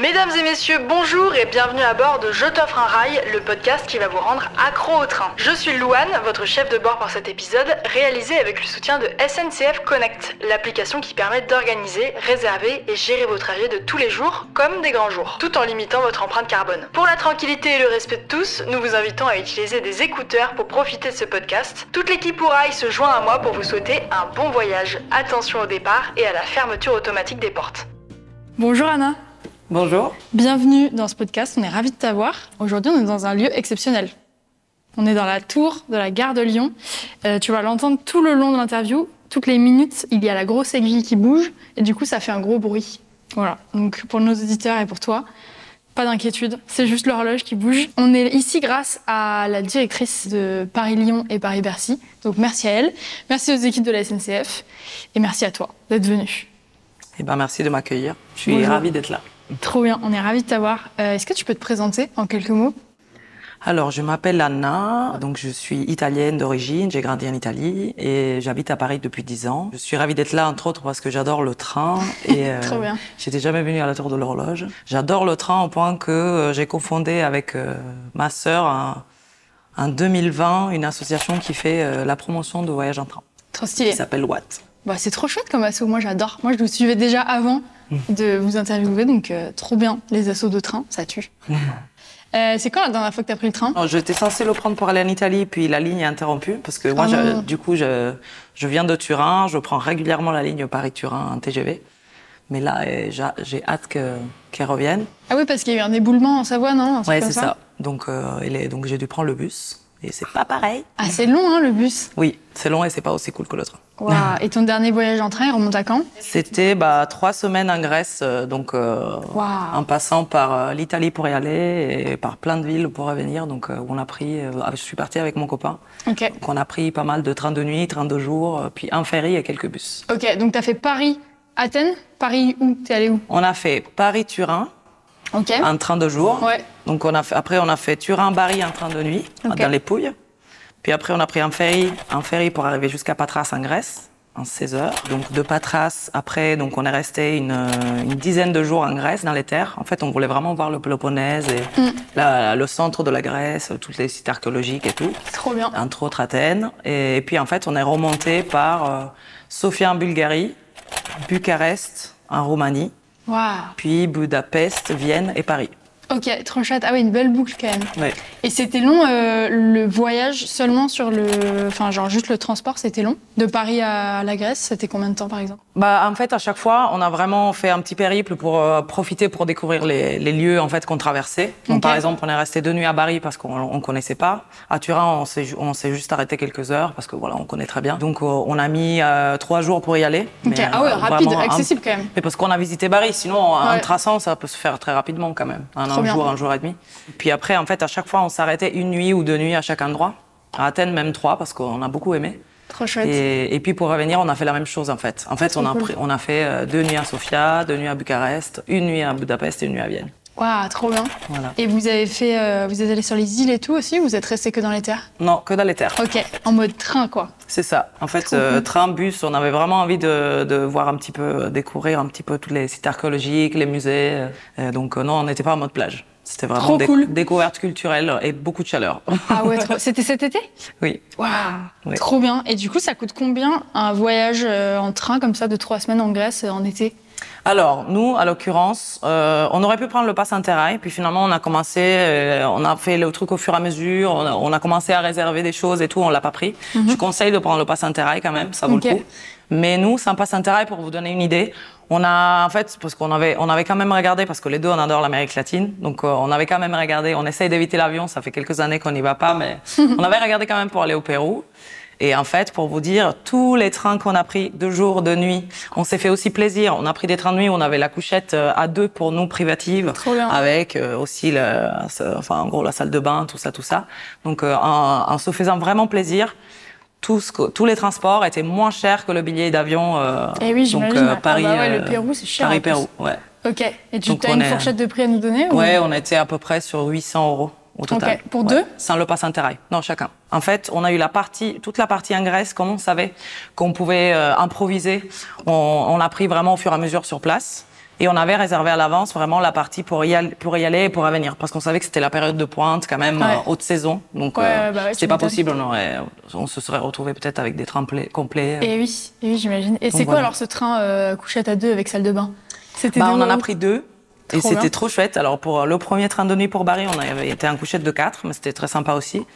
Mesdames et messieurs, bonjour et bienvenue à bord de Je t'offre un rail, le podcast qui va vous rendre accro au train. Je suis Louane, votre chef de bord pour cet épisode, réalisé avec le soutien de SNCF Connect, l'application qui permet d'organiser, réserver et gérer vos trajets de tous les jours comme des grands jours, tout en limitant votre empreinte carbone. Pour la tranquillité et le respect de tous, nous vous invitons à utiliser des écouteurs pour profiter de ce podcast. Toute l'équipe au rail se joint à moi pour vous souhaiter un bon voyage. Attention au départ et à la fermeture automatique des portes. Bonjour Anna. Bonjour. Bienvenue dans ce podcast, on est ravis de t'avoir. Aujourd'hui, on est dans un lieu exceptionnel. On est dans la tour de la gare de Lyon. Tu vas l'entendre tout le long de l'interview. Toutes les minutes, il y a la grosse aiguille qui bouge et du coup, ça fait un gros bruit. Voilà. Donc pour nos auditeurs et pour toi, pas d'inquiétude, c'est juste l'horloge qui bouge. On est ici grâce à la directrice de Paris-Lyon et Paris-Bercy. Donc merci à elle, merci aux équipes de la SNCF et merci à toi d'être venu. Eh ben, merci de m'accueillir. Je suis ravie d'être là. Trop bien, on est ravis de t'avoir. Est-ce que tu peux te présenter en quelques mots ? Alors, je m'appelle Anna, donc je suis italienne d'origine, j'ai grandi en Italie et j'habite à Paris depuis 10 ans. Je suis ravie d'être là, entre autres, parce que j'adore le train et Trop bien. J'étais jamais venue à la tour de l'horloge. J'adore le train au point que j'ai cofondé avec ma sœur en 2020 une association qui fait la promotion de voyages en train. Trop stylé. Qui s'appelle Watt. Bah, c'est trop chouette comme asso, moi j'adore. Moi je vous suivais déjà avant de vous interviewer, donc trop bien, les assos de train, ça tue. C'est quand la dernière fois que tu as pris le train ? J'étais censée le prendre pour aller en Italie, puis la ligne est interrompue, parce que moi, du coup, je viens de Turin, je prends régulièrement la ligne Paris-Turin en TGV. Mais là, j'ai hâte qu'elle revienne. Ah oui, parce qu'il y a eu un éboulement en Savoie, non ? Ouais, c'est ça. Donc j'ai dû prendre le bus. Et c'est pas pareil. Ah, c'est long, hein, le bus ? Oui, c'est long et c'est pas aussi cool que le train. Wow. Et ton dernier voyage en train, il remonte à quand ? C'était 3 semaines en Grèce, donc en passant par l'Italie pour y aller et par plein de villes pour revenir. Donc on a pris, je suis partie avec mon copain. Ok. Donc on a pris pas mal de trains de nuit, trains de jour, puis un ferry et quelques bus. Ok, donc t'as fait Paris-Athènes ? Paris où ? T'es allé où ? On a fait Paris-Turin. Ok. Un train de jour. Ouais. Donc après on a fait Turin-Bari, un train de nuit, dans les Pouilles. Puis après on a pris un ferry pour arriver jusqu'à Patras en Grèce, en 16 heures. Donc de Patras, après donc on est resté une dizaine de jours en Grèce, dans les terres. En fait on voulait vraiment voir le Péloponnèse et le centre de la Grèce, tous les sites archéologiques et tout. Trop bien. Entre autres Athènes. Et puis en fait on est remonté par Sofia en Bulgarie, Bucarest en Roumanie. Waouh. Puis Budapest, Vienne et Paris. Ok, trop chouette. Ah oui, une belle boucle quand même. Ouais. Et c'était long, le voyage seulement sur juste le transport, c'était long. De Paris à la Grèce, c'était combien de temps par exemple ? En fait, à chaque fois, on a vraiment fait un petit périple pour profiter, pour découvrir les lieux en fait qu'on traversait. Donc, Okay. par exemple, on est resté 2 nuits à Bari parce qu'on connaissait pas. À Turin, on s'est juste arrêté quelques heures parce que voilà, on connaît très bien. Donc, on a mis 3 jours pour y aller. Ok, Mais, ah ouais, rapide, vraiment, accessible quand même. Mais parce qu'on a visité Bari, sinon un traçant, ça peut se faire très rapidement quand même. Un jour et demi. Puis après, en fait, à chaque fois, on s'arrêtait 1 nuit ou 2 nuits à chaque endroit. À Athènes, même 3, parce qu'on a beaucoup aimé. Trop chouette. Et puis pour revenir, on a fait la même chose en fait. En fait, on a fait 2 nuits à Sofia, 2 nuits à Bucarest, 1 nuit à Budapest et 1 nuit à Vienne. Waouh, trop bien. Voilà. Et vous êtes allé sur les îles et tout aussi, ou vous êtes resté que dans les terres ? Non, que dans les terres. Ok, en mode train quoi. C'est ça. En fait, Cool. train, bus, on avait vraiment envie de voir un petit peu, découvrir un petit peu tous les sites archéologiques, les musées. Donc non, on n'était pas en mode plage. C'était vraiment découverte culturelle et beaucoup de chaleur. Ah ouais, c'était cet été ? Oui. Waouh, Oui. trop bien. Et du coup, ça coûte combien un voyage en train comme ça de 3 semaines en Grèce en été ? Alors, nous, à l'occurrence, on aurait pu prendre le pass Interrail, puis finalement, on a fait le truc au fur et à mesure, on a commencé à réserver des choses et tout, on l'a pas pris. Je conseille de prendre le pass Interrail quand même, ça vaut le coup. Mais nous, sans pass Interrail, pour vous donner une idée, on a, en fait, parce qu'on avait quand même regardé, parce que les deux, on adore l'Amérique latine, donc on avait quand même regardé, on essaye d'éviter l'avion, ça fait quelques années qu'on n'y va pas, mais on avait regardé quand même pour aller au Pérou. Et en fait, pour vous dire, tous les trains qu'on a pris, de jour, de nuit, on s'est fait aussi plaisir. On a pris des trains de nuit, on avait la couchette à 2 pour nous, privative, avec aussi, en gros, la salle de bain, tout ça. Donc, en se faisant vraiment plaisir, tous les transports étaient moins chers que le billet d'avion. Eh oui, j'imagine. Donc, Paris, le Pérou, c'est cher. Paris-Pérou, ouais. Ok. Et tu as une fourchette de prix à nous donner ou... Ouais, on était à peu près sur 800 € au total. Okay. Pour deux ? Sans le pass Interrail. Non, chacun. En fait, on a eu toute la partie en Grèce, comme on savait qu'on pouvait improviser. On a pris vraiment au fur et à mesure sur place. Et on avait réservé à l'avance vraiment la partie pour y aller et pour revenir. Parce qu'on savait que c'était la période de pointe, quand même, haute saison. Donc, c'était pas possible. On se serait retrouvé peut-être avec des trains complets. Et oui, j'imagine. Et c'est quoi alors ce train couchette à 2 avec salle de bain? On en a pris 2. Et c'était trop chouette. Alors, pour le premier train de nuit pour Bari, on avait été en couchette de 4, mais c'était très sympa aussi.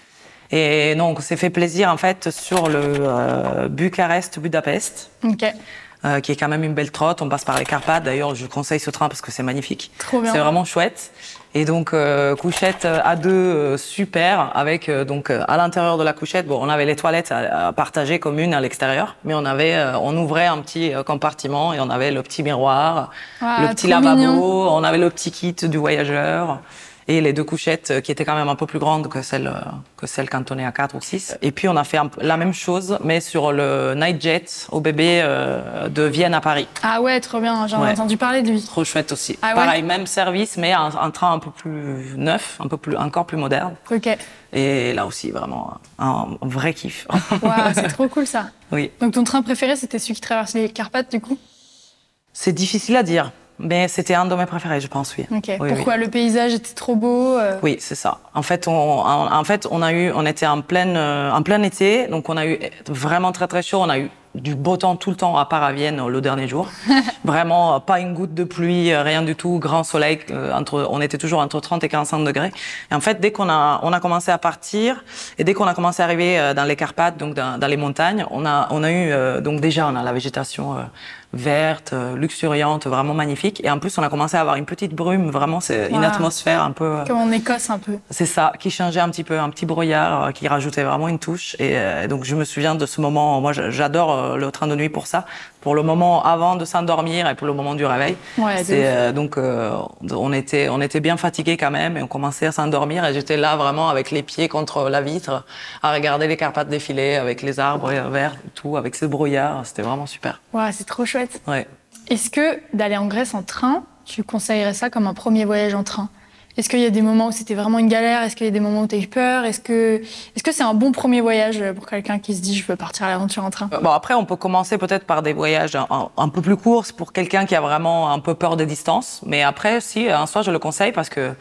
Et donc, on s'est fait plaisir, en fait, sur le Bucarest-Budapest. Qui est quand même une belle trotte. On passe par les Carpates. D'ailleurs, je conseille ce train parce que c'est magnifique. Trop bien. C'est vraiment chouette. Et donc, couchette à 2, super. Avec, à l'intérieur de la couchette, on avait les toilettes à partager communes à l'extérieur. Mais on ouvrait un petit compartiment et on avait le petit miroir, le petit lavabo, mignon. On avait le petit kit du voyageur. Et les 2 couchettes qui étaient quand même un peu plus grandes que celles quand on est à 4 ou 6. Et puis on a fait la même chose, mais sur le Nightjet au bébé de Vienne à Paris. Ah ouais, trop bien, j'en ai entendu parler de lui. Trop chouette aussi. Pareil, même service, mais un train un peu plus neuf, encore plus moderne. Et là aussi, vraiment, un vrai kiff. C'est trop cool ça. Oui. Donc ton train préféré, c'était celui qui traverse les Carpates du coup? C'est difficile à dire. Mais c'était un de mes préférés, je pense, oui. Pourquoi? Le paysage était trop beau? Oui, c'est ça. En fait, on était en plein été, donc on a eu vraiment très très chaud. On a eu du beau temps tout le temps, à part à Vienne le dernier jour. Vraiment, pas une goutte de pluie, rien du tout, grand soleil. On était toujours entre 30 et 45 degrés. Et en fait, dès qu'on a commencé à partir, et dès qu'on a commencé à arriver dans les Carpates, donc dans les montagnes, on a eu donc déjà on a la végétation verte, luxuriante, vraiment magnifique. Et en plus, on a commencé à avoir une petite brume, vraiment, c'est une atmosphère un peu... Comme en Écosse, un peu. C'est ça, qui changeait un petit peu, un petit brouillard, qui rajoutait vraiment une touche. Et donc, je me souviens de ce moment, moi, j'adore le train de nuit pour ça, pour le moment avant de s'endormir et pour le moment du réveil. Donc, on était bien fatigués quand même, et on commençait à s'endormir, et j'étais là vraiment avec les pieds contre la vitre, à regarder les Carpates défiler, avec les arbres verts, tout, avec ce brouillard, c'était vraiment super. C'est trop chouette. Ouais. Est-ce que d'aller en Grèce en train, tu conseillerais ça comme un premier voyage en train? Est-ce qu'il y a des moments où c'était vraiment une galère? Est-ce qu'il y a des moments où tu as eu peur? Est-ce que c'est un bon premier voyage pour quelqu'un qui se dit je veux partir à l'aventure en train? Après, on peut commencer peut-être par des voyages un peu plus courts pour quelqu'un qui a vraiment un peu peur des distances. Mais après, si, en soi, je le conseille parce que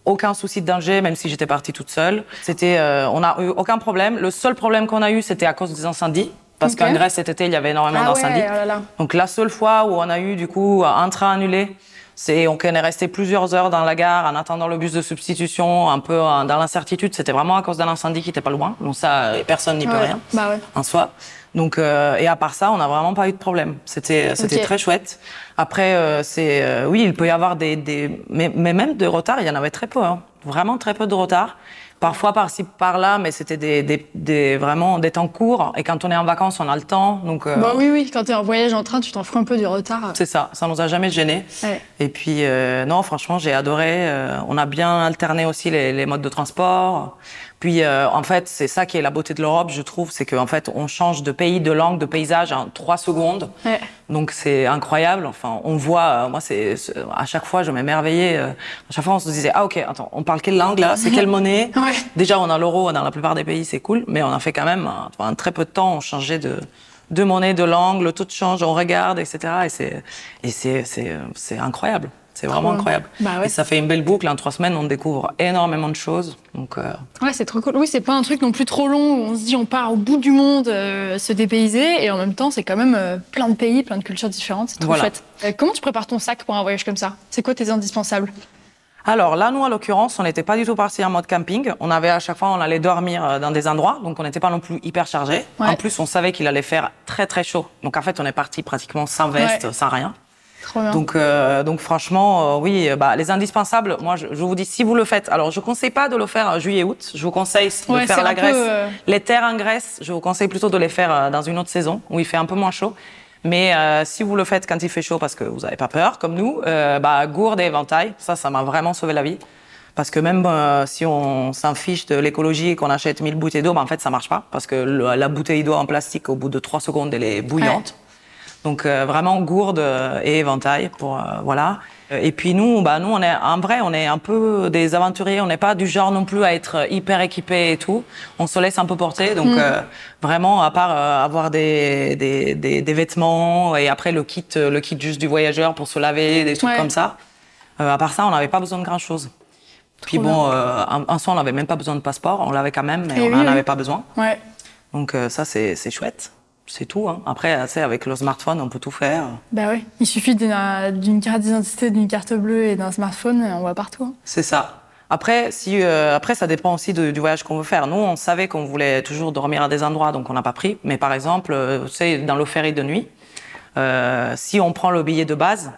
aucun souci de danger, même si j'étais partie toute seule. On n'a eu aucun problème. Le seul problème qu'on a eu, c'était à cause des incendies. Parce qu'en Grèce, cet été, il y avait énormément d'incendies. Donc la seule fois où on a eu du coup un train annulé, c'est qu'on est resté plusieurs heures dans la gare en attendant le bus de substitution, un peu dans l'incertitude. C'était vraiment à cause d'un incendie qui n'était pas loin. Donc ça, personne n'y peut rien en soi. Donc et à part ça, on n'a vraiment pas eu de problème. C'était très chouette. Après, oui, il peut y avoir mais même de retard, il y en avait très peu. Vraiment très peu de retard. Parfois par-ci, par-là, mais c'était vraiment des temps courts. Et quand on est en vacances, on a le temps. Donc, oui, quand tu es en voyage en train, tu t'en fous un peu du retard. C'est ça nous a jamais gênés. Et puis, non, franchement, j'ai adoré. On a bien alterné aussi les modes de transport. Puis, en fait, c'est ça qui est la beauté de l'Europe, je trouve, c'est qu'en fait, on change de pays, de langue, de paysage en 3 secondes. Donc, c'est incroyable. Enfin, on voit, moi, à chaque fois, je m'émerveillais. À chaque fois, on se disait, ok, attends, on parle quelle langue, là? C'est quelle monnaie? Déjà, on a l'euro dans la plupart des pays, c'est cool. Mais on a fait quand même, en très peu de temps, on changeait de monnaie, de langue, le taux de change, on regarde, etc. Et c'est incroyable. C'est vraiment incroyable. Et ça fait une belle boucle. En 3 semaines, on découvre énormément de choses. Donc, c'est trop cool. Oui, c'est pas un truc non plus trop long où on se dit on part au bout du monde se dépayser. Et en même temps, c'est quand même plein de pays, plein de cultures différentes. C'est trop chouette. Comment tu prépares ton sac pour un voyage comme ça? C'est quoi tes indispensables? Alors là, nous, à l'occurrence, on n'était pas du tout partis en mode camping. On avait à chaque fois, on allait dormir dans des endroits. Donc, on n'était pas non plus hyper chargés. En plus, on savait qu'il allait faire très, très chaud. Donc, en fait, on est parti pratiquement sans veste, sans rien. Donc franchement, oui, les indispensables, moi, je vous dis, si vous le faites, alors je ne conseille pas de le faire juillet-août, je vous conseille de faire la Grèce. Les terres en Grèce, je vous conseille plutôt de les faire dans une autre saison, où il fait un peu moins chaud. Mais si vous le faites quand il fait chaud, parce que vous n'avez pas peur, comme nous, gourde et éventail, ça m'a vraiment sauvé la vie. Parce que même si on s'en fiche de l'écologie et qu'on achète 1000 bouteilles d'eau, en fait, ça ne marche pas. Parce que la bouteille d'eau en plastique, au bout de 3 secondes, elle est bouillante. Donc vraiment gourde et éventail pour voilà. Et puis nous, on est en vrai, on est un peu des aventuriers. On n'est pas du genre non plus à être hyper équipés et tout. On se laisse un peu porter. Donc vraiment, à part avoir des vêtements et après le kit juste du voyageur pour se laver, des trucs comme ça. À part ça, on n'avait pas besoin de grand chose. Puis bon, en soi, on n'avait même pas besoin de passeport. On l'avait quand même, mais on n'en avait pas besoin. Ouais. Donc ça, c'est chouette. C'est tout. Hein. Après, tu sais, avec le smartphone, on peut tout faire. Bah oui, il suffit d'une carte d'identité, d'une carte bleue et d'un smartphone, et on va partout. Hein. C'est ça. Après, après, ça dépend aussi du voyage qu'on veut faire. Nous, on savait qu'on voulait toujours dormir à des endroits, donc on n'a pas pris. Mais par exemple, tu sais, dans le ferry de nuit, si on prend le billet de base,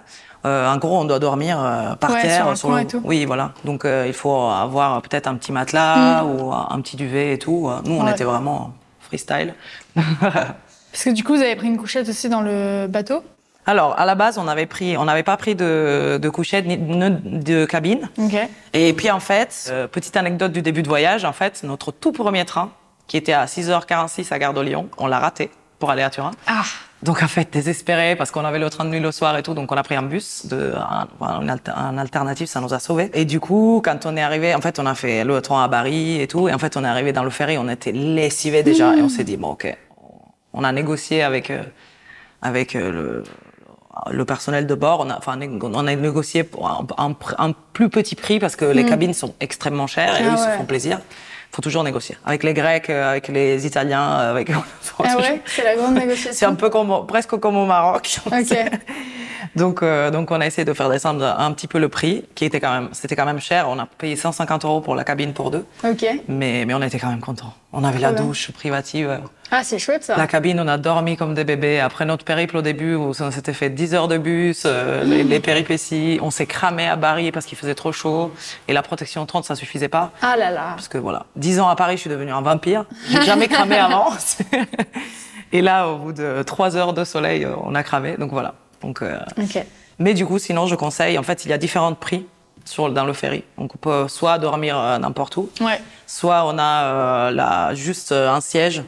en gros, on doit dormir par terre. Sur un coin et tout. Oui, voilà. Donc, il faut avoir peut-être un petit matelas ou un petit duvet et tout. Nous, on était vraiment freestyle. Parce que du coup, vous avez pris une couchette aussi dans le bateau? Alors, à la base, on n'avait pas pris de couchette ni de cabine. Okay. Et puis, en fait, petite anecdote du début de voyage, en fait, notre tout premier train, qui était à 6h46 à Gare de Lyon, on l'a raté pour aller à Turin. Ah. Donc, en fait, désespéré, parce qu'on avait le train de nuit le soir et tout, donc on a pris un bus, un alternatif, ça nous a sauvés. Et du coup, quand on est arrivé, en fait, on a fait le train à Bari et tout, et en fait, on est arrivé dans le ferry, on était lessivés déjà, et on s'est dit, bon, ok. On a négocié avec le personnel de bord. On a négocié pour un plus petit prix parce que les cabines sont extrêmement chères et eux, ils se font plaisir. Il faut toujours négocier. Avec les Grecs, avec les Italiens, avec... c'est la grande négociation. C'est un peu presque comme au Maroc. Okay. Donc, on a essayé de faire descendre un petit peu le prix, c'était quand même cher. On a payé 150 € pour la cabine pour deux. Okay. Mais on était quand même contents. On avait la douche privative. Ah, c'est chouette ça. La cabine, on a dormi comme des bébés. Après notre périple au début, où on s'était fait 10 heures de bus, les péripéties, on s'est cramé à Bari parce qu'il faisait trop chaud. Et la protection 30, ça suffisait pas. Ah là là. Parce que voilà, 10 ans à Paris, je suis devenue un vampire. J'ai jamais cramé avant. Et là, au bout de 3 heures de soleil, on a cramé. Donc voilà. Donc, okay. Mais du coup, sinon, je conseille, en fait, il y a différents prix dans le ferry. Donc on peut soit dormir n'importe où, soit on a juste un siège.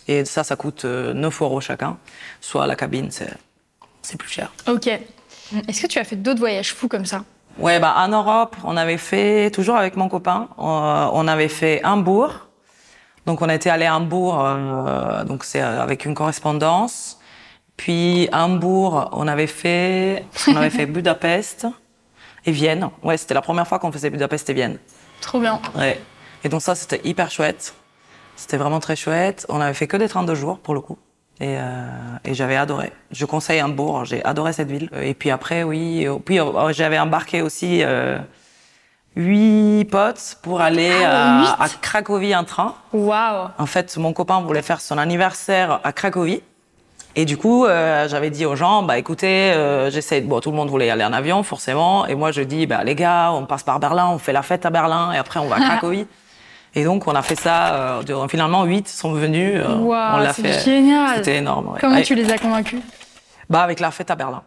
Et ça coûte 9 € chacun. Soit la cabine, c'est plus cher. Ok. Est-ce que tu as fait d'autres voyages fous comme ça? Ouais, en Europe, on avait fait, toujours avec mon copain, on avait fait Hambourg. Donc on était allé à Hambourg, donc c'est avec une correspondance. Puis Hambourg, on avait fait Budapest et Vienne. Ouais, c'était la première fois qu'on faisait Budapest et Vienne. Trop bien. Ouais. Et donc ça, c'était hyper chouette. C'était vraiment très chouette. On avait fait que des 32 jours pour le coup. Et j'avais adoré. Je conseille Hambourg, j'ai adoré cette ville. Et puis après, j'avais embarqué aussi 8 potes pour aller à Cracovie en train. Waouh. En fait, mon copain voulait faire son anniversaire à Cracovie. Et du coup, j'avais dit aux gens, écoutez, tout le monde voulait y aller en avion, forcément. Et moi, je dis, les gars, on passe par Berlin, on fait la fête à Berlin, et après, on va à Cracovie. Et donc, on a fait ça. Finalement, 8 sont venus. Wow, on l'a fait. C'est génial. C'était énorme. Ouais. Comment tu les as convaincus? Avec la fête à Berlin.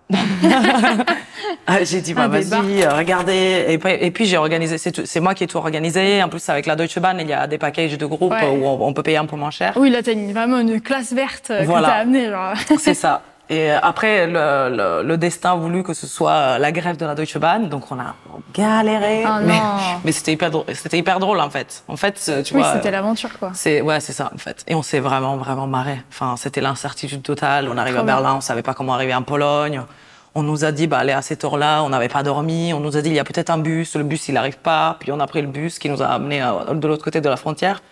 J'ai dit, vas-y, regardez. Et puis, j'ai organisé, c'est moi qui ai tout organisé. En plus, avec la Deutsche Bahn, il y a des packages de groupe où on peut payer un peu moins cher. Oui, là, t'as vraiment une classe verte que t'as amenée, genre. C'est ça. Et après, le destin a voulu que ce soit la grève de la Deutsche Bahn, donc on a galéré. Oh mais c'était hyper drôle, en fait. En fait, tu vois. Oui, c'était l'aventure, quoi. C'est ça, en fait. Et on s'est vraiment, vraiment marré. Enfin, c'était l'incertitude totale. On arrive à Berlin, on savait pas comment arriver en Pologne. On nous a dit, allez à cette heure-là, on n'avait pas dormi. On nous a dit, il y a peut-être un bus. Le bus, il n'arrive pas. Puis on a pris le bus qui nous a amenés de l'autre côté de la frontière.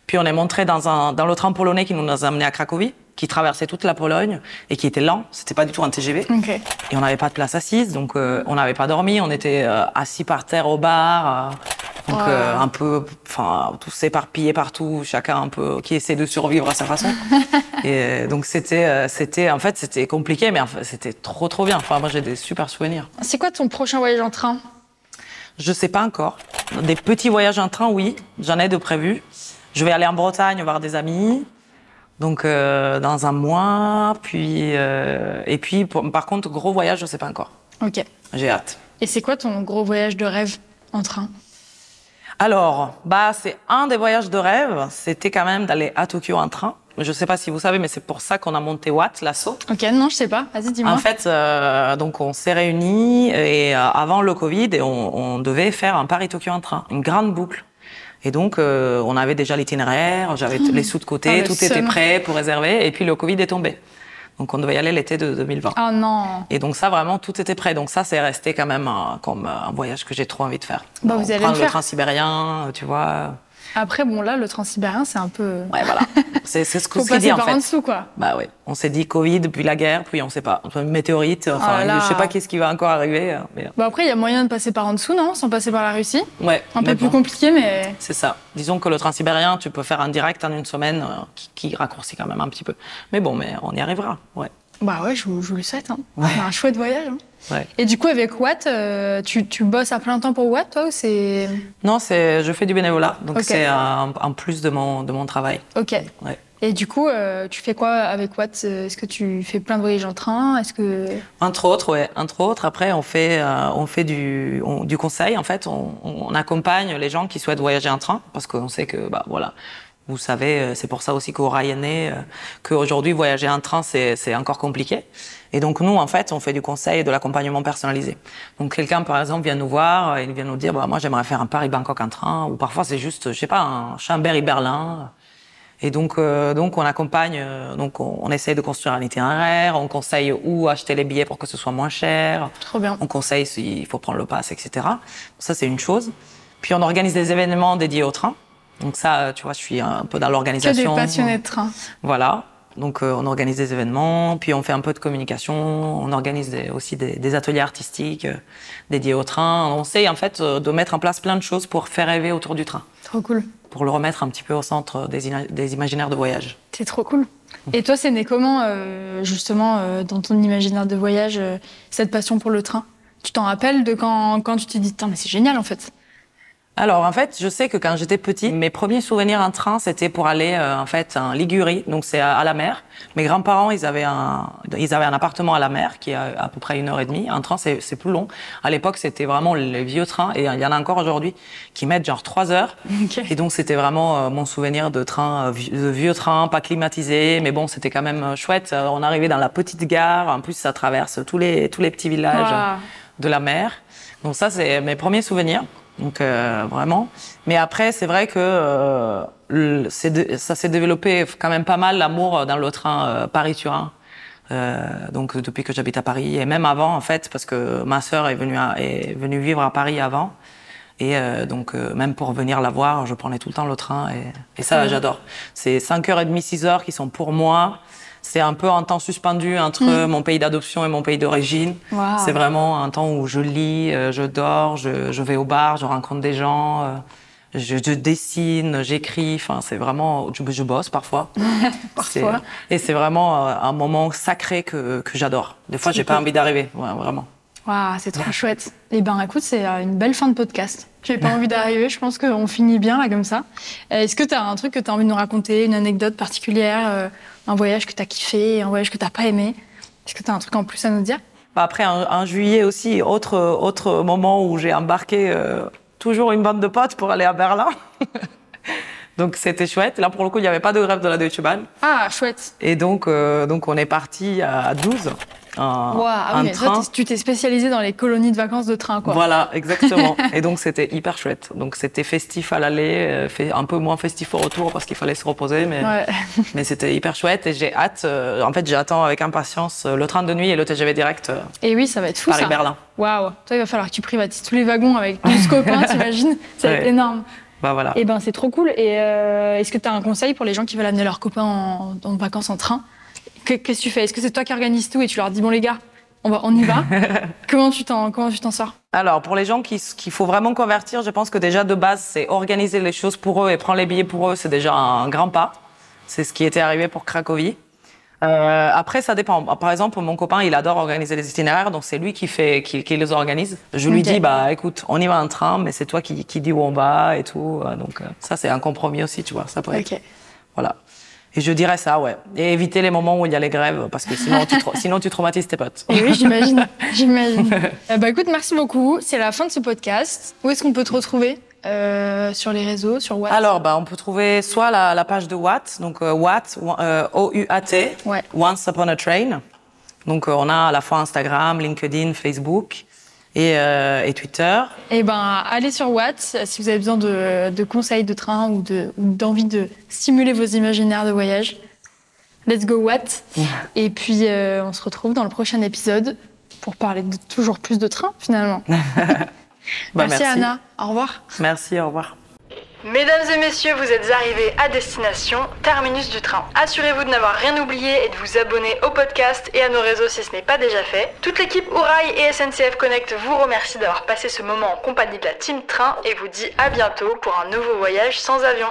Puis on est montré dans le train polonais qui nous a amenés à Cracovie, qui traversait toute la Pologne et qui était lent. C'était pas du tout un TGV. Okay. Et on n'avait pas de place assise, donc on n'avait pas dormi. On était assis par terre au bar, donc un peu, tous éparpillés partout, chacun un peu qui essaie de survivre à sa façon. Et donc c'était compliqué, mais c'était trop bien. Enfin, moi j'ai des super souvenirs. C'est quoi ton prochain voyage en train? Je sais pas encore. Des petits voyages en train, oui, j'en ai de prévus. Je vais aller en Bretagne voir des amis, donc dans un mois, et puis par contre gros voyage, je sais pas encore. Ok. J'ai hâte. Et c'est quoi ton gros voyage de rêve en train? Alors, c'est un des voyages de rêve, c'était quand même d'aller à Tokyo en train. Je sais pas si vous savez, mais c'est pour ça qu'on a monté Watt, l'asso. Ok, non, je sais pas. Vas-y, dis-moi. En fait, donc on s'est réunis et avant le Covid, et on devait faire un Paris-Tokyo en train, une grande boucle. Et donc, on avait déjà l'itinéraire, j'avais les sous de côté, tout était prêt pour réserver. Et puis le Covid est tombé. Donc on devait y aller l'été de 2020. Oh non. Et donc ça, vraiment, tout était prêt. Donc ça, c'est resté quand même comme un voyage que j'ai trop envie de faire. Bah, vous allez prendre le faire. Le Transsibérien, tu vois. Après, bon, là, le Transsibérien, c'est un peu... Ouais, voilà. C'est ce qu'on Faut s'est dit, en passer fait. par en dessous, quoi. Bah ouais. On s'est dit Covid, puis la guerre, puis on sait pas. Enfin, météorite, enfin, Oh là là. je sais pas qu'est-ce qui va encore arriver. Mais... Bah après, il y a moyen de passer par en dessous, non? Sans passer par la Russie. Ouais. Un peu mais plus bon. compliqué, mais... C'est ça. Disons que le Transsibérien, tu peux faire un direct en une semaine qui raccourcit quand même un petit peu. Mais bon, mais on y arrivera. Ouais. Bah ouais, je vous le souhaite. Hein. Ouais. C'est un chouette voyage. Hein. Ouais. Et du coup, avec Watt, tu bosses à plein temps pour Watt, toi, ou c'est... Non, je fais du bénévolat. Donc Ok. c'est en plus de mon travail. Ok. Ouais. Et du coup, tu fais quoi avec Watt? Est-ce que tu fais plein de voyages en train? Est-ce que... Entre autres, ouais. Entre autres, après, on fait du conseil. En fait, on accompagne les gens qui souhaitent voyager en train, parce qu'on sait que, bah voilà, vous savez, c'est pour ça aussi qu'au Ryanair, qu'aujourd'hui voyager en train c'est encore compliqué. Et donc nous, en fait, on fait du conseil et de l'accompagnement personnalisé. Donc quelqu'un, par exemple, vient nous voir, il vient nous dire, bah moi j'aimerais faire un Paris-Bangkok en train, ou parfois c'est juste, je sais pas, un Chambéry-Berlin. Et donc on accompagne, donc on essaye de construire un itinéraire, on conseille où acheter les billets pour que ce soit moins cher. Trop bien. On conseille s'il faut prendre le pass, etc. Ça, c'est une chose. Puis on organise des événements dédiés au train. Donc ça, tu vois, je suis un peu dans Que l'organisation. des passionnés de train. Voilà. Donc on organise des événements, puis on fait un peu de communication, on organise aussi des ateliers artistiques dédiés au train. On essaye en fait de mettre en place plein de choses pour faire rêver autour du train, Trop cool. pour le remettre un petit peu au centre des imaginaires de voyage. C'est trop cool. Et toi, c'est né comment, justement, dans ton imaginaire de voyage, cette passion pour le train? Tu t'en rappelles de quand tu t'es dit, putain, mais c'est génial, en fait. Alors en fait, je sais que quand j'étais petite, mes premiers souvenirs en train, c'était pour aller en fait en Ligurie, donc c'est à la mer. Mes grands-parents, ils avaient un appartement à la mer qui est à peu près 1h30. Un train, c'est plus long. À l'époque, c'était vraiment les vieux trains, et il y en a encore aujourd'hui qui mettent genre 3 heures. Ok. Et donc c'était vraiment mon souvenir de train, de vieux train, pas climatisé, mais bon, c'était quand même chouette. On arrivait dans la petite gare, en plus ça traverse tous les petits villages Wow. de la mer. Donc ça, c'est mes premiers souvenirs. Donc vraiment. Mais après, c'est vrai que ça s'est développé quand même pas mal, l'amour dans le train Paris-Turin. Donc depuis que j'habite à Paris, et même avant en fait, parce que ma sœur est venue vivre à Paris avant. Et donc même pour venir la voir, je prenais tout le temps le train, et ça j'adore. C'est 5h30, 6h qui sont pour moi. C'est un peu un temps suspendu entre mon pays d'adoption et mon pays d'origine. Wow. C'est vraiment un temps où je lis, je dors, je vais au bar, je rencontre des gens, je dessine, j'écris. Enfin, c'est vraiment, je bosse parfois. Parfois. Et c'est vraiment un moment sacré que j'adore. Des fois, j'ai pas envie d'arriver, ouais, vraiment. Waouh, c'est trop chouette. Eh ben, écoute, c'est une belle fin de podcast. J'ai pas envie d'arriver, je pense qu'on finit bien là comme ça. Est-ce que tu as un truc que tu as envie de nous raconter, une anecdote particulière, un voyage que tu as kiffé, un voyage que tu n'as pas aimé? Est-ce que tu as un truc en plus à nous dire? Bah après, en juillet aussi, autre moment où j'ai embarqué toujours une bande de potes pour aller à Berlin. Donc c'était chouette. Là, pour le coup, il n'y avait pas de grève de la Deutsche Bahn. Ah, chouette. Et donc on est parti à 12 en Wow, ah oui, mais train. toi, tu t'es spécialisée dans les colonies de vacances de train, quoi. Voilà, exactement. Et donc c'était hyper chouette. Donc c'était festif à l'aller, un peu moins festif au retour parce qu'il fallait se reposer, Ouais. mais c'était hyper chouette, et j'ai hâte. En fait, j'attends avec impatience le train de nuit et le TGV direct Et oui, ça va être fou, ça. Paris-Berlin. Waouh. Toi, il va falloir que tu privatises tous les wagons avec 12 copains, t'imagines? Ça va être Ouais. énorme. Bah voilà. Eh ben, c'est trop cool. Et est-ce que tu as un conseil pour les gens qui veulent amener leurs copains en vacances en train? Qu'est-ce que tu fais? Est-ce que c'est toi qui organises tout et tu leur dis, bon les gars, on y va? Comment tu t'en sors? Alors, pour les gens qu'il faut vraiment convertir, je pense que déjà de base, c'est organiser les choses pour eux et prendre les billets pour eux, c'est déjà un grand pas. C'est ce qui était arrivé pour Cracovie. Après, ça dépend. Par exemple, mon copain, il adore organiser les itinéraires, donc c'est lui qui les organise. Je lui dis, bah écoute, on y va en train, mais c'est toi qui dis où on va et tout. Donc ça, c'est un compromis aussi, tu vois. Ça peut être. Ok. Voilà. Et je dirais ça, ouais. Et éviter les moments où il y a les grèves, parce que sinon tu traumatises tes potes. Et oui, j'imagine. Bah écoute, merci beaucoup. C'est la fin de ce podcast. Où est-ce qu'on peut te retrouver? sur les réseaux, sur Watt? Alors, on peut trouver soit la page de Watt, donc Watt, O-U-A-T, Ouais. Once Upon a Train. Donc, on a à la fois Instagram, LinkedIn, Facebook et Twitter. Eh ben, allez sur Watt si vous avez besoin de conseils de train ou d'envie de stimuler vos imaginaires de voyage. Let's go Watt. Et puis, on se retrouve dans le prochain épisode pour parler de toujours plus de train, finalement. Merci Anna. Au revoir. Merci, au revoir. Mesdames et messieurs, vous êtes arrivés à destination, terminus du train. Assurez-vous de n'avoir rien oublié et de vous abonner au podcast et à nos réseaux si ce n'est pas déjà fait. Toute l'équipe Ourail et SNCF Connect vous remercie d'avoir passé ce moment en compagnie de la Team Train et vous dit à bientôt pour un nouveau voyage sans avion.